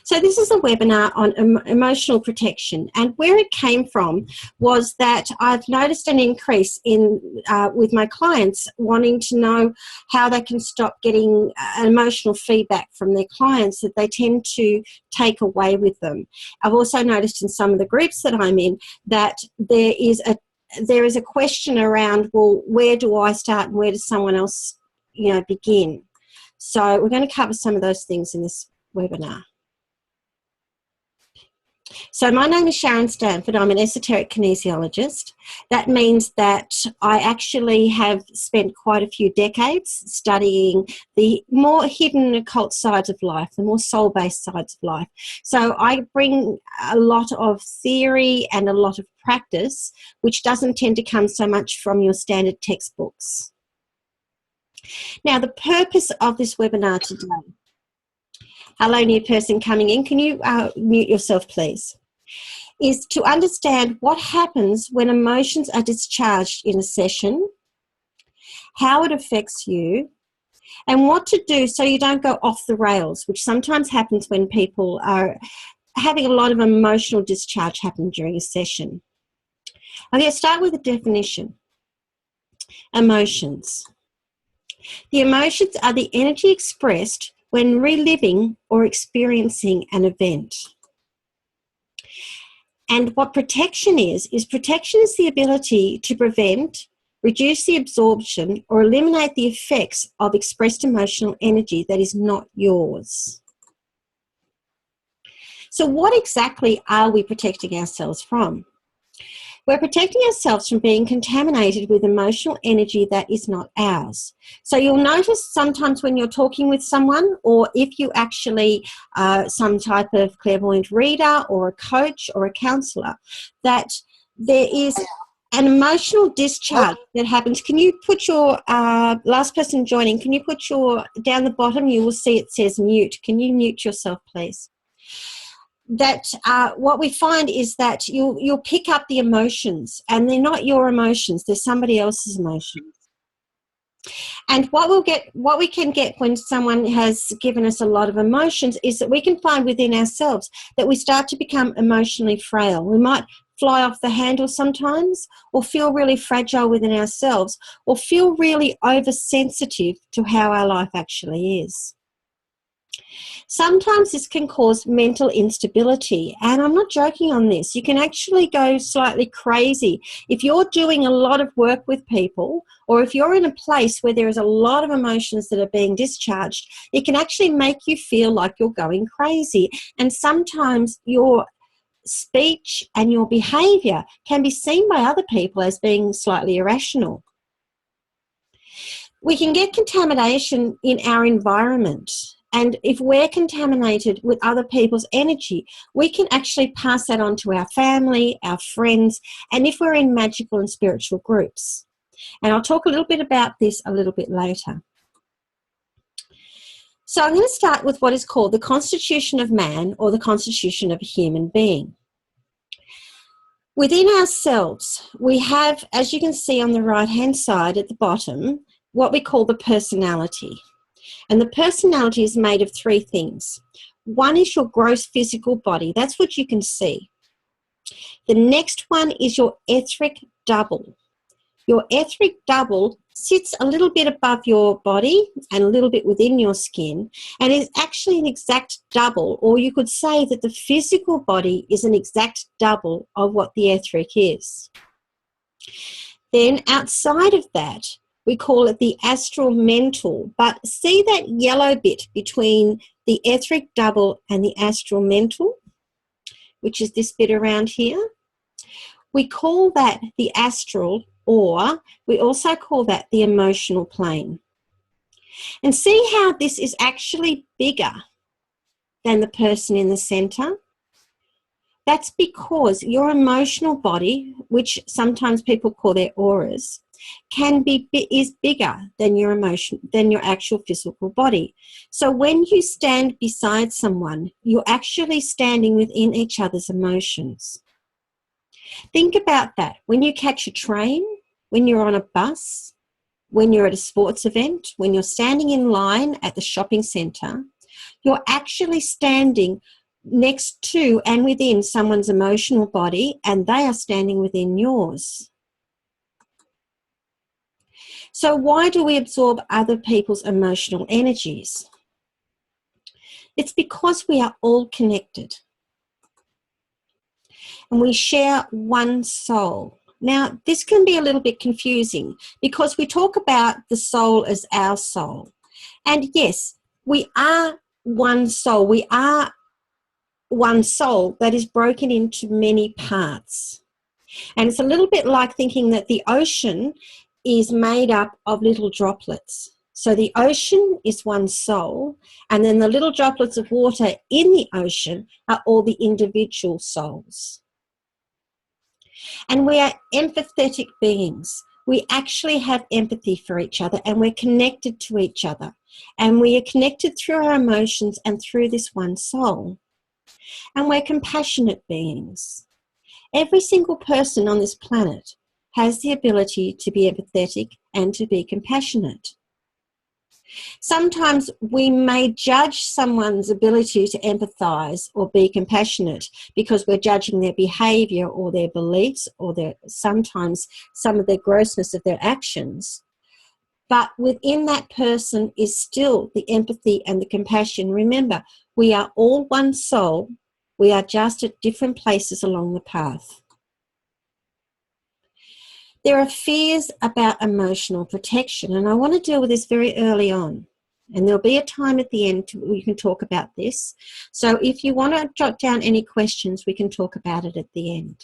So this is a webinar on emotional protection, and where it came from was that I've noticed an increase in with my clients wanting to know how they can stop getting emotional feedback from their clients that they tend to take away with them. I've also noticed in some of the groups that I'm in that there is a question around, well, where do I start and where does someone else, begin? So we're going to cover some of those things in this webinar. So my name is Sharon Stanford. I'm an esoteric kinesiologist. That means that I actually have spent quite a few decades studying the more hidden occult sides of life, the more soul-based sides of life. So I bring a lot of theory and a lot of practice, which doesn't tend to come so much from your standard textbooks. Now, the purpose of this webinar today. Hello, new person coming in. Can you mute yourself, please? Is to understand what happens when emotions are discharged in a session, how it affects you, and what to do so you don't go off the rails, which sometimes happens when people are having a lot of emotional discharge happen during a session. I'm going to start with a definition. Emotions. The emotions are the energy expressed when reliving or experiencing an event. And what protection is protection is the ability to prevent, reduce the absorption, or eliminate the effects of expressed emotional energy that is not yours. So what exactly are we protecting ourselves from? We're protecting ourselves from being contaminated with emotional energy that is not ours. So you'll notice sometimes when you're talking with someone, or if you actually are some type of clairvoyant reader or a coach or a counsellor, that there is an emotional discharge that happens. Can you put your last person joining, can you put your, down the bottom you will see it says mute. Can you mute yourself, please? That what we find is that you'll pick up the emotions, and they're not your emotions, they're somebody else's emotions. And what we can get when someone has given us a lot of emotions is that we can find within ourselves that we start to become emotionally frail. We might fly off the handle sometimes, or feel really fragile within ourselves, or feel really oversensitive to how our life actually is. Sometimes this can cause mental instability, and I'm not joking on this. You can actually go slightly crazy. If you're doing a lot of work with people, or if you're in a place where there is a lot of emotions that are being discharged, it can actually make you feel like you're going crazy. And sometimes your speech and your behaviour can be seen by other people as being slightly irrational. We can get contamination in our environment. And if we're contaminated with other people's energy, we can actually pass that on to our family, our friends, and if we're in magical and spiritual groups. And I'll talk a little bit about this a little bit later. So I'm going to start with what is called the constitution of man, or the constitution of a human being. Within ourselves, we have, as you can see on the right-hand side at the bottom, what we call the personality. And the personality is made of three things. One is your gross physical body. That's what you can see. The next one is your etheric double. Your etheric double sits a little bit above your body and a little bit within your skin, and is actually an exact double, or you could say that the physical body is an exact double of what the etheric is. Then outside of that, we call it the astral mental. But see that yellow bit between the etheric double and the astral mental, which is this bit around here? We call that the astral, or we also call that the emotional plane. And see how this is actually bigger than the person in the center? That's because your emotional body, which sometimes people call their auras, is bigger than your emotion, than your actual physical body. So when you stand beside someone, you're actually standing within each other's emotions. Think about that. When you catch a train, when you're on a bus, when you're at a sports event, when you're standing in line at the shopping centre, You're actually standing next to and within someone's emotional body, and they are standing within yours. So why do we absorb other people's emotional energies? It's because we are all connected and we share one soul. Now, this can be a little bit confusing because we talk about the soul as our soul. And yes, we are one soul. We are one soul that is broken into many parts. And it's a little bit like thinking that the ocean is made up of little droplets. So the ocean is one soul, and then the little droplets of water in the ocean are all the individual souls. And we are empathetic beings. We actually have empathy for each other, and we're connected to each other. And we are connected through our emotions and through this one soul. And we're compassionate beings. Every single person on this planet has the ability to be empathetic and to be compassionate. Sometimes we may judge someone's ability to empathize or be compassionate because we're judging their behavior or their beliefs or sometimes some of their grossness of their actions. But within that person is still the empathy and the compassion. Remember, we are all one soul. We are just at different places along the path. There are fears about emotional protection, and I want to deal with this very early on. And there'll be a time at the end where you can talk about this. So if you want to jot down any questions, we can talk about it at the end.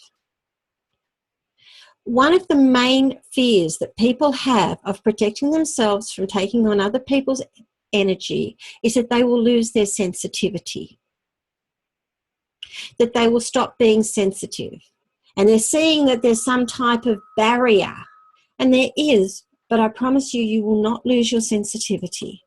One of the main fears that people have of protecting themselves from taking on other people's energy is that they will lose their sensitivity, that they will stop being sensitive. And they're seeing that there's some type of barrier, and there is, but I promise you, you will not lose your sensitivity.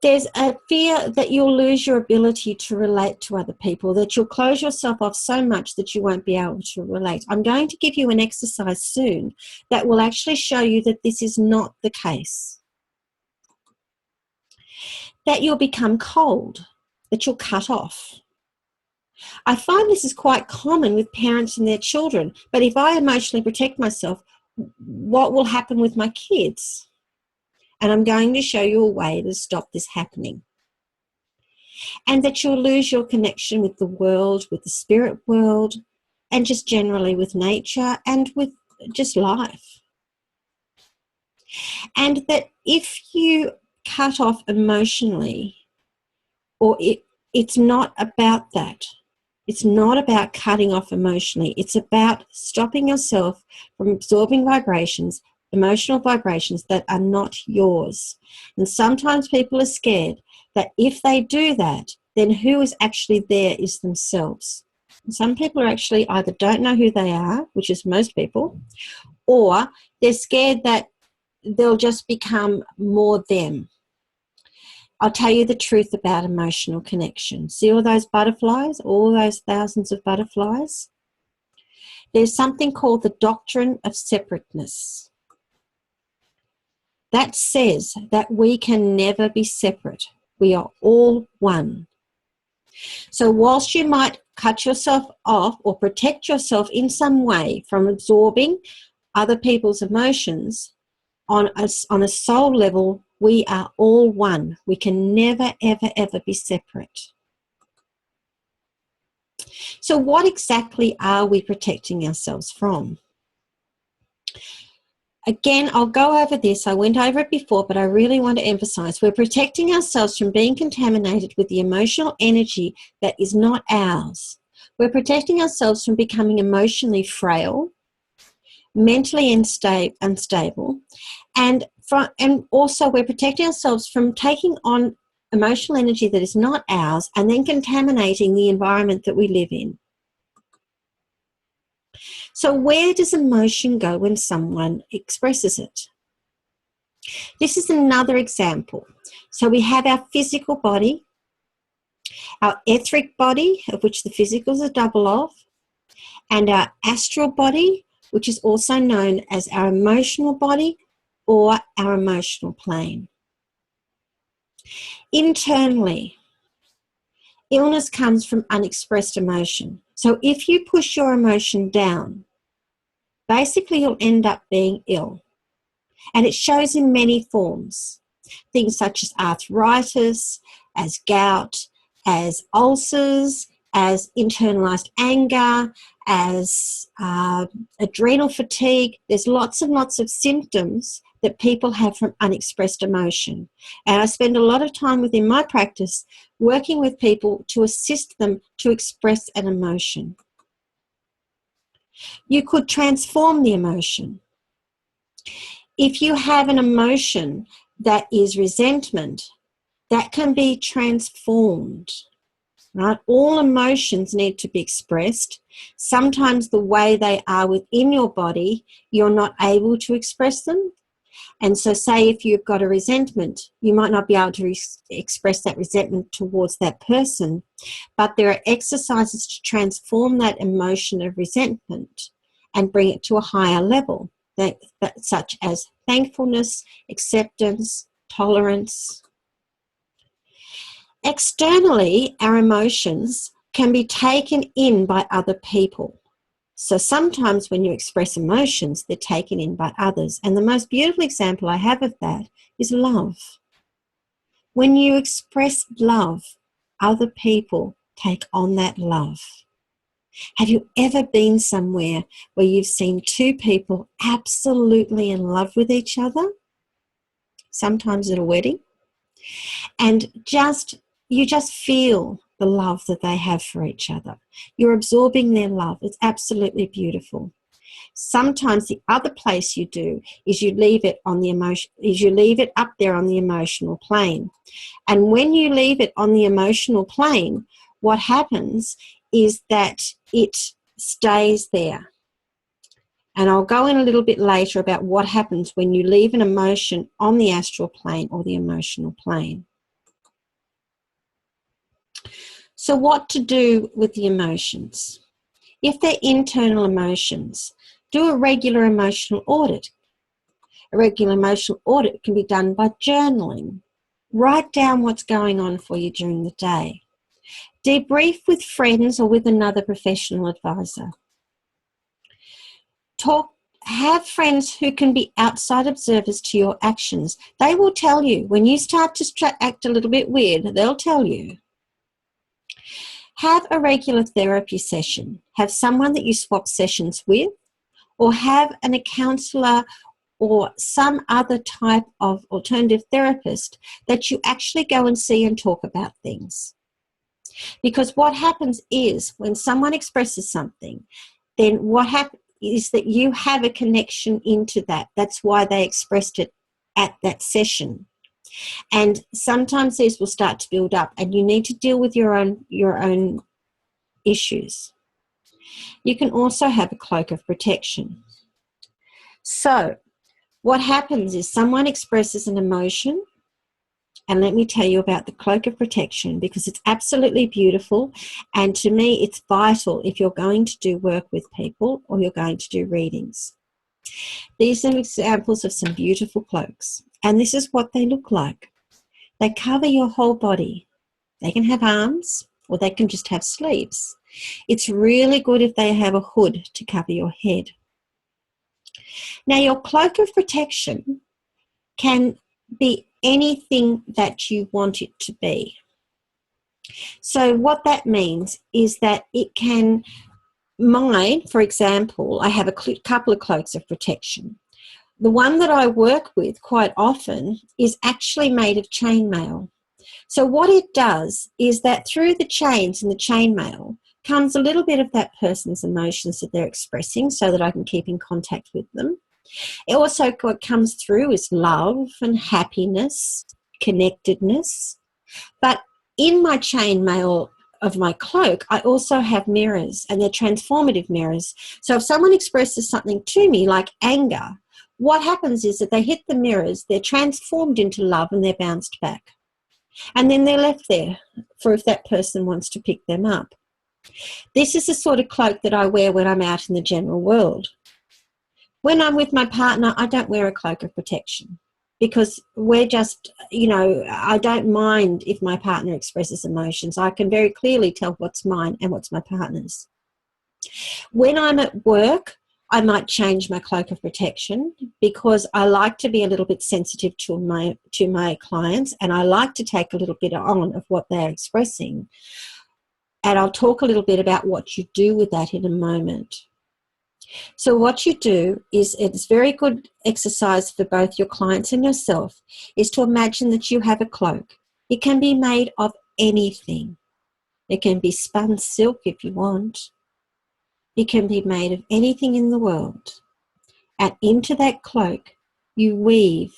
There's a fear that you'll lose your ability to relate to other people, that you'll close yourself off so much that you won't be able to relate. I'm going to give you an exercise soon that will actually show you that this is not the case. That you'll become cold, that you'll cut off. I find this is quite common with parents and their children, but if I emotionally protect myself, what will happen with my kids? And I'm going to show you a way to stop this happening. And that you'll lose your connection with the world, with the spirit world, and just generally with nature and with just life. And that if you cut off emotionally, or it's not about that. It's not about cutting off emotionally. It's about stopping yourself from absorbing vibrations, emotional vibrations that are not yours. And sometimes people are scared that if they do that, then who is actually there is themselves. And some people are actually either don't know who they are, which is most people, or they're scared that they'll just become more them. I'll tell you the truth about emotional connection. See all those butterflies, all those thousands of butterflies? There's something called the doctrine of separateness. That says that we can never be separate. We are all one. So whilst you might cut yourself off or protect yourself in some way from absorbing other people's emotions, on a soul level, we are all one. We can never, ever, ever be separate. So what exactly are we protecting ourselves from? Again, I'll go over this. I went over it before, but I really want to emphasize we're protecting ourselves from being contaminated with the emotional energy that is not ours. We're protecting ourselves from becoming emotionally frail, mentally unstable, and also we're protecting ourselves from taking on emotional energy that is not ours and then contaminating the environment that we live in. So where does emotion go when someone expresses it? This is another example. So we have our physical body, our etheric body, of which the physical is a double of, and our astral body, which is also known as our emotional body or our emotional plane. Internally, illness comes from unexpressed emotion. So if you push your emotion down, basically you'll end up being ill. And it shows in many forms. Things such as arthritis, as gout, as ulcers, as internalized anger, as adrenal fatigue. There's lots and lots of symptoms that people have from unexpressed emotion. And I spend a lot of time within my practice working with people to assist them to express an emotion. You could transform the emotion. If you have an emotion that is resentment, that can be transformed, right? All emotions need to be expressed. Sometimes the way they are within your body, you're not able to express them. And so say if you've got a resentment, you might not be able to express that resentment towards that person, but there are exercises to transform that emotion of resentment and bring it to a higher level, such as thankfulness, acceptance, tolerance. Externally, our emotions can be taken in by other people. So sometimes when you express emotions, they're taken in by others. And the most beautiful example I have of that is love. When you express love, other people take on that love. Have you ever been somewhere where you've seen two people absolutely in love with each other? Sometimes at a wedding. And you just feel the love that they have for each other. You're absorbing their love. It's absolutely beautiful. Sometimes the other place you do is you leave it up there on the emotional plane. And when you leave it on the emotional plane, what happens is that it stays there. And I'll go in a little bit later about what happens when you leave an emotion on the astral plane or the emotional plane. So what to do with the emotions? If they're internal emotions, do a regular emotional audit. A regular emotional audit can be done by journaling. Write down what's going on for you during the day. Debrief with friends or with another professional advisor. Have friends who can be outside observers to your actions. They will tell you when you start to act a little bit weird, they'll tell you. Have a regular therapy session. Have someone that you swap sessions with, or have a counsellor or some other type of alternative therapist that you actually go and see and talk about things. Because what happens is when someone expresses something, then what happens is that you have a connection into that. That's why they expressed it at that session. And sometimes these will start to build up and you need to deal with your own issues. You can also have a cloak of protection. So what happens is someone expresses an emotion, and let me tell you about the cloak of protection because it's absolutely beautiful, and to me it's vital if you're going to do work with people or you're going to do readings. These are examples of some beautiful cloaks, and this is what they look like. They cover your whole body. They can have arms or they can just have sleeves. It's really good if they have a hood to cover your head. Now, your cloak of protection can be anything that you want it to be. So what that means is that it can, mine, for example, I have a couple of cloaks of protection. The one that I work with quite often is actually made of chainmail. So what it does is that through the chains and the chainmail comes a little bit of that person's emotions that they're expressing so that I can keep in contact with them. It also, what comes through is love and happiness, connectedness. But in my chainmail of my cloak, I also have mirrors, and they're transformative mirrors. So if someone expresses something to me like anger, what happens is that they hit the mirrors, they're transformed into love, and they're bounced back. And then they're left there for if that person wants to pick them up. This is the sort of cloak that I wear when I'm out in the general world. When I'm with my partner, I don't wear a cloak of protection because we're just, I don't mind if my partner expresses emotions. I can very clearly tell what's mine and what's my partner's. When I'm at work, I might change my cloak of protection because I like to be a little bit sensitive to my clients, and I like to take a little bit on of what they're expressing. And I'll talk a little bit about what you do with that in a moment. So what you do is, it's very good exercise for both your clients and yourself, is to imagine that you have a cloak. It can be made of anything. It can be spun silk if you want. It can be made of anything in the world. And into that cloak, you weave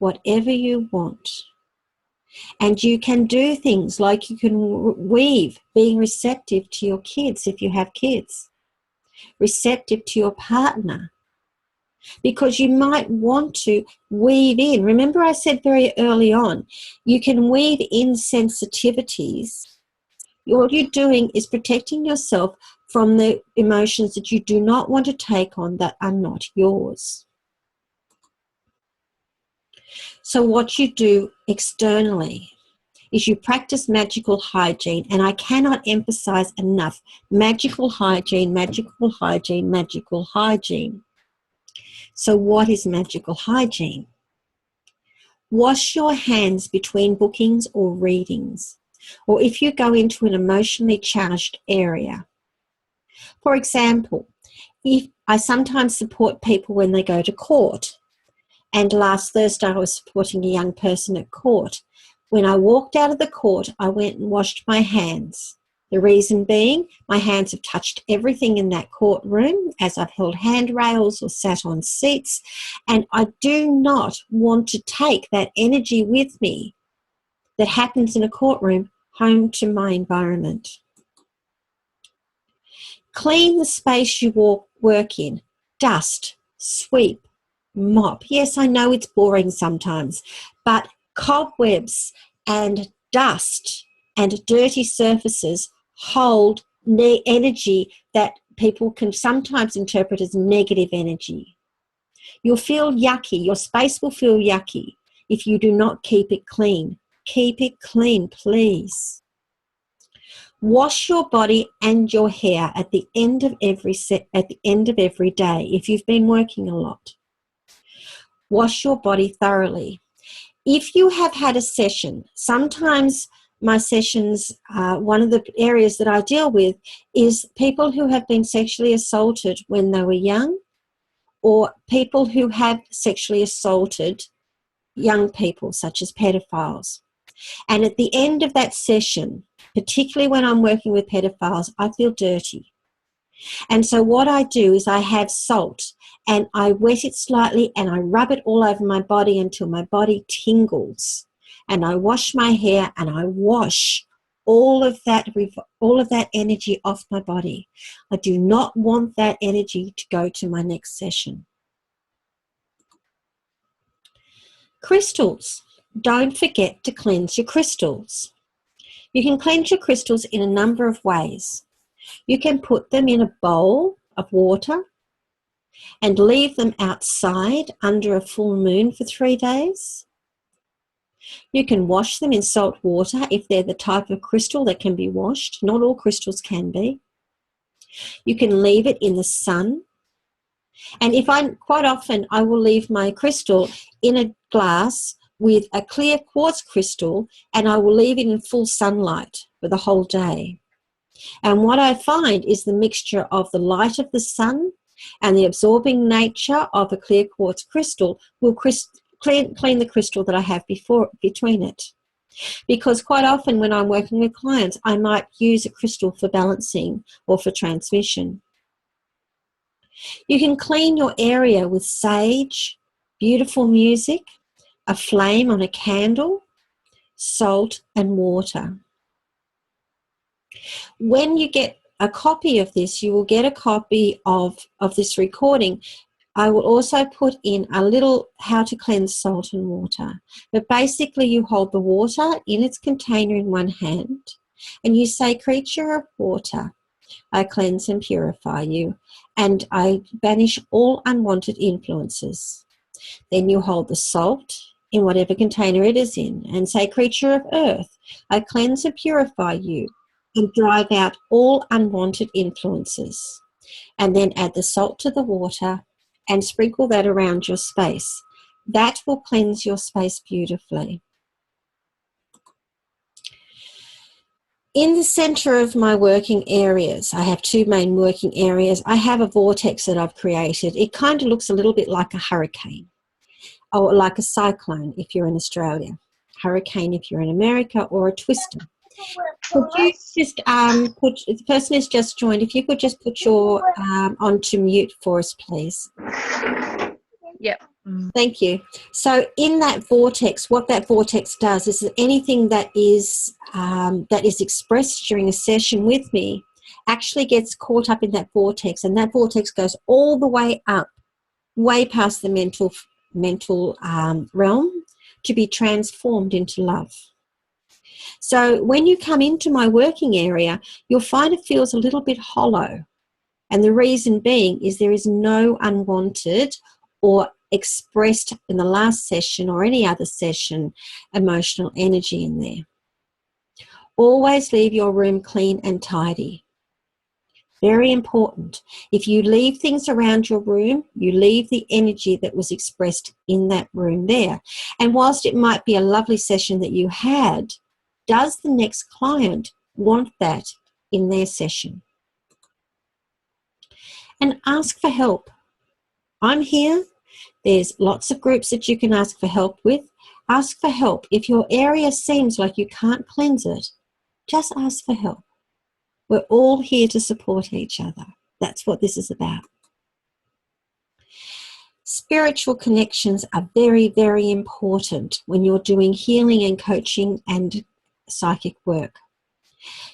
whatever you want. And you can do things like you can weave being receptive to your kids if you have kids, receptive to your partner, because you might want to weave in. Remember I said very early on, you can weave in sensitivities. What you're doing is protecting yourself from the emotions that you do not want to take on that are not yours. So what you do externally is you practice magical hygiene, and I cannot emphasize enough, magical hygiene, magical hygiene, magical hygiene. So what is magical hygiene? Wash your hands between bookings or readings, or if you go into an emotionally charged area. For example, if I sometimes support people when they go to court, and last Thursday I was supporting a young person at court. When I walked out of the court, I went and washed my hands. The reason being, my hands have touched everything in that courtroom as I've held handrails or sat on seats, and I do not want to take that energy with me that happens in a courtroom home to my environment. Clean the space you work in. Dust, sweep, mop. Yes, I know it's boring sometimes, but cobwebs and dust and dirty surfaces hold energy that people can sometimes interpret as negative energy. You'll feel yucky. Your space will feel yucky if you do not keep it clean. Keep it clean, please. Wash your body and your hair at the end of every day if you've been working a lot. Wash your body thoroughly. If you have had a session, sometimes my sessions, one of the areas that I deal with is people who have been sexually assaulted when they were young, or people who have sexually assaulted young people, such as pedophiles. And at the end of that session, particularly when I'm working with pedophiles, I feel dirty. And so what I do is I have salt and I wet it slightly and I rub it all over my body until my body tingles. And I wash my hair and I wash all of that energy off my body. I do not want that energy to go to my next session. Crystals. Don't forget to cleanse your crystals. You can cleanse your crystals in a number of ways. You can put them in a bowl of water and leave them outside under a full moon for 3 days. You can wash them in salt water if they're the type of crystal that can be washed. Not all crystals can be. You can leave it in the sun. And quite often I will leave my crystal in a glass with a clear quartz crystal, and I will leave it in full sunlight for the whole day. And what I find is the mixture of the light of the sun and the absorbing nature of a clear quartz crystal will clean the crystal that I have between it. Because quite often when I'm working with clients, I might use a crystal for balancing or for transmission. You can clean your area with sage, beautiful music, a flame on a candle, salt and water. When you get a copy of this, you will get a copy of this recording. I will also put in a little how to cleanse salt and water. But basically you hold the water in its container in one hand and you say, creature of water, I cleanse and purify you, and I banish all unwanted influences. Then you hold the salt in whatever container it is in, and say, creature of earth, I cleanse and purify you and drive out all unwanted influences. And then add the salt to the water and sprinkle that around your space. That will cleanse your space beautifully. In the center of my working areas, I have two main working areas. I have a vortex that I've created. It kind of looks a little bit like a hurricane, or like a cyclone if you're in Australia, hurricane if you're in America, or a twister. Could you just the person has just joined, if you could just put your onto mute for us, please. Yep. Thank you. So in that vortex, what that vortex does is that anything that is expressed during a session with me actually gets caught up in that vortex, and that vortex goes all the way up, way past the mental realm, to be transformed into love. So when you come into my working area, you'll find it feels a little bit hollow. And the reason being is there is no unwanted or expressed in the last session or any other session emotional energy in there. Always leave your room clean and tidy. Very important. If you leave things around your room, you leave the energy that was expressed in that room there. And whilst it might be a lovely session that you had, does the next client want that in their session? And ask for help. I'm here. There's lots of groups that you can ask for help with. Ask for help. If your area seems like you can't cleanse it, just ask for help. We're all here to support each other. That's what this is about. Spiritual connections are very, very important when you're doing healing and coaching and psychic work.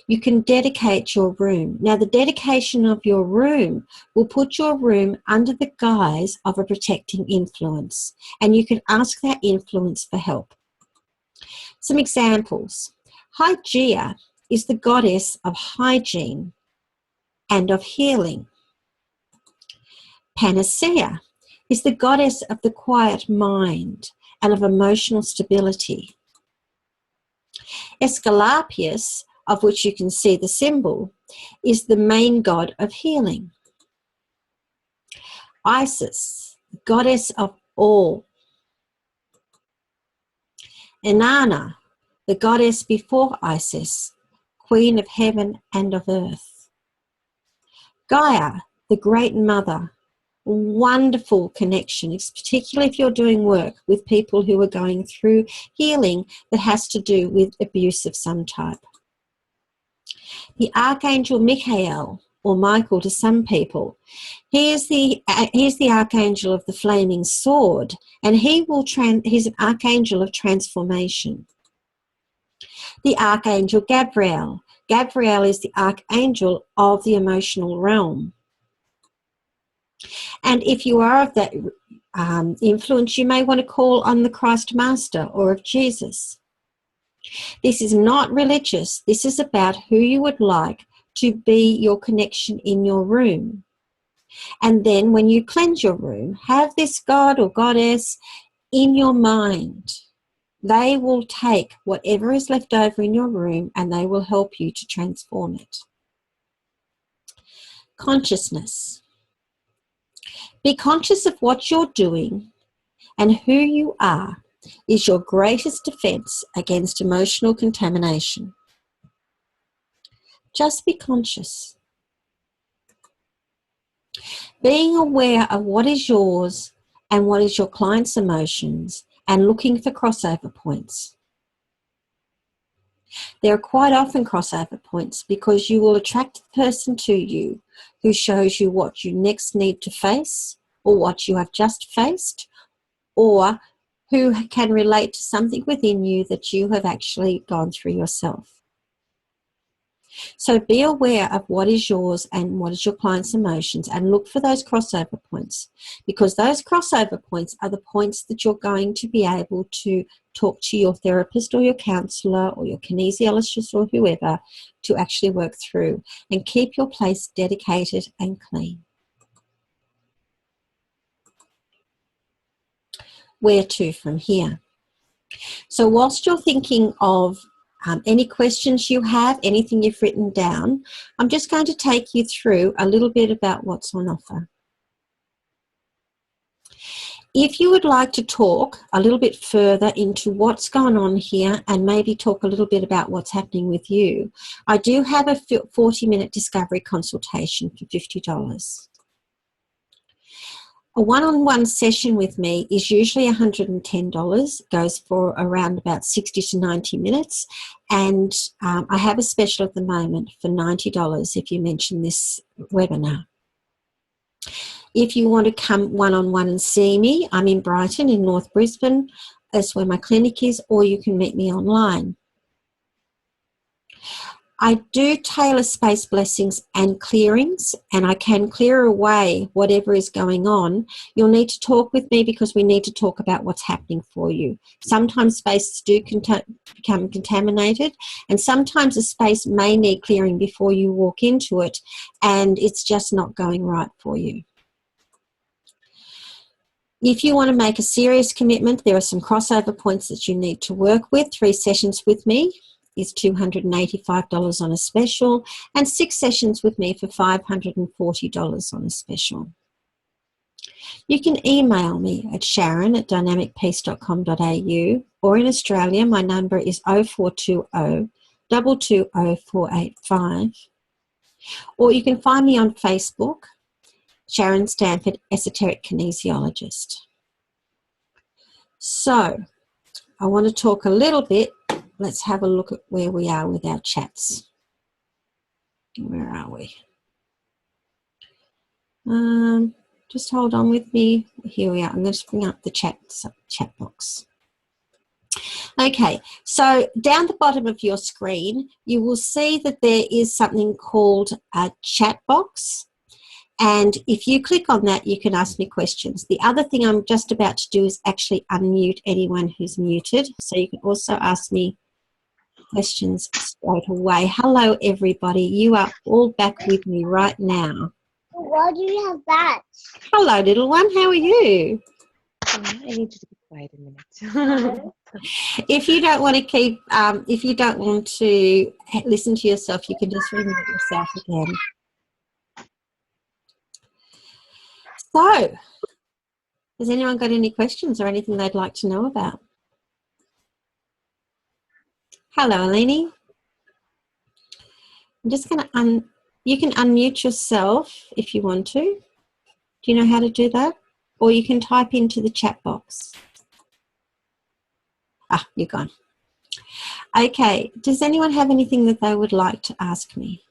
You can dedicate your room. Now, the dedication of your room will put your room under the guise of a protecting influence, and you can ask that influence for help. Some examples. Hygeia is the goddess of hygiene and of healing. Panacea is the goddess of the quiet mind and of emotional stability. Aesculapius, of which you can see the symbol, is the main god of healing. Isis, the goddess of all. Inanna, the goddess before Isis, queen of heaven and of earth. Gaia, the great mother. Wonderful connection, particularly if you're doing work with people who are going through healing that has to do with abuse of some type. The Archangel Michael, or Michael to some people, he's the Archangel of the flaming sword, and he's an Archangel of transformation. The Archangel Gabriel. Gabriel is the Archangel of the emotional realm. And if you are of that influence, you may want to call on the Christ Master or of Jesus. This is not religious. This is about who you would like to be your connection in your room. And then when you cleanse your room, have this god or goddess in your mind. They will take whatever is left over in your room and they will help you to transform it. Consciousness. Be conscious of what you're doing, and who you are is your greatest defense against emotional contamination. Just be conscious. Being aware of what is yours and what is your client's emotions, and looking for crossover points. There are quite often crossover points because you will attract the person to you who shows you what you next need to face, or what you have just faced, or who can relate to something within you that you have actually gone through yourself. So be aware of what is yours and what is your client's emotions, and look for those crossover points, because those crossover points are the points that you're going to be able to talk to your therapist or your counsellor or your kinesiologist or whoever to actually work through, and keep your place dedicated and clean. Where to from here? So whilst you're thinking of any questions you have, anything you've written down, I'm just going to take you through a little bit about what's on offer. If you would like to talk a little bit further into what's going on here and maybe talk a little bit about what's happening with you, I do have a 40-minute discovery consultation for $50. A one-on-one session with me is usually $110, goes for around about 60 to 90 minutes, and I have a special at the moment for $90 if you mention this webinar. If you want to come one-on-one and see me, I'm in Brighton in North Brisbane. That's where my clinic is, or you can meet me online. I do tailor space blessings and clearings, and I can clear away whatever is going on. You'll need to talk with me because we need to talk about what's happening for you. Sometimes spaces do become contaminated, and sometimes a space may need clearing before you walk into it, and it's just not going right for you. If you want to make a serious commitment, there are some crossover points that you need to work with. 3 sessions with me is $285 on a special, and 6 sessions with me for $540 on a special. You can email me at sharon@dynamicpeace.com.au, or in Australia, my number is 0420 220 485, or you can find me on Facebook, Sharon Stanford, Esoteric Kinesiologist. So, I want to talk a little bit. Let's have a look at where we are with our chats. Where are we? Just hold on with me. Here we are. I'm going to bring up the chat box. Okay, so down the bottom of your screen, you will see that there is something called a chat box. And if you click on that, you can ask me questions. The other thing I'm just about to do is actually unmute anyone who's muted. So you can also ask me questions straight away. Hello, everybody. You are all back with me right now. Why do you have that? Hello, little one. How are you? I need you to be quiet a minute. If you don't want to keep, if you don't want to listen to yourself, you can just remute yourself again. So, has anyone got any questions or anything they'd like to know about? Hello, Eleni. I'm just going to you can unmute yourself if you want to. Do you know how to do that? Or you can type into the chat box. Ah, you're gone. Okay, does anyone have anything that they would like to ask me?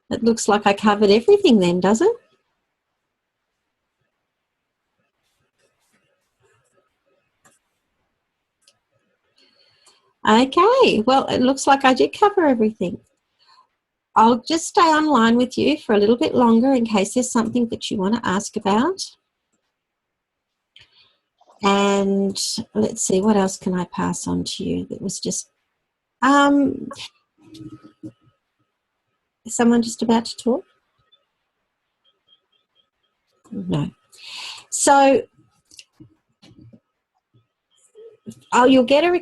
It looks like I covered everything then, does it? Okay, well, it looks like I did cover everything. I'll just stay online with you for a little bit longer in case there's something that you want to ask about. And let's see, what else can I pass on to you that was just... is someone just about to talk? No. So... you'll get a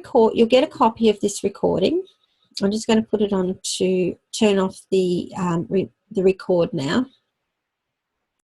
copy of this recording. I'm just going to put it on to turn off the record now.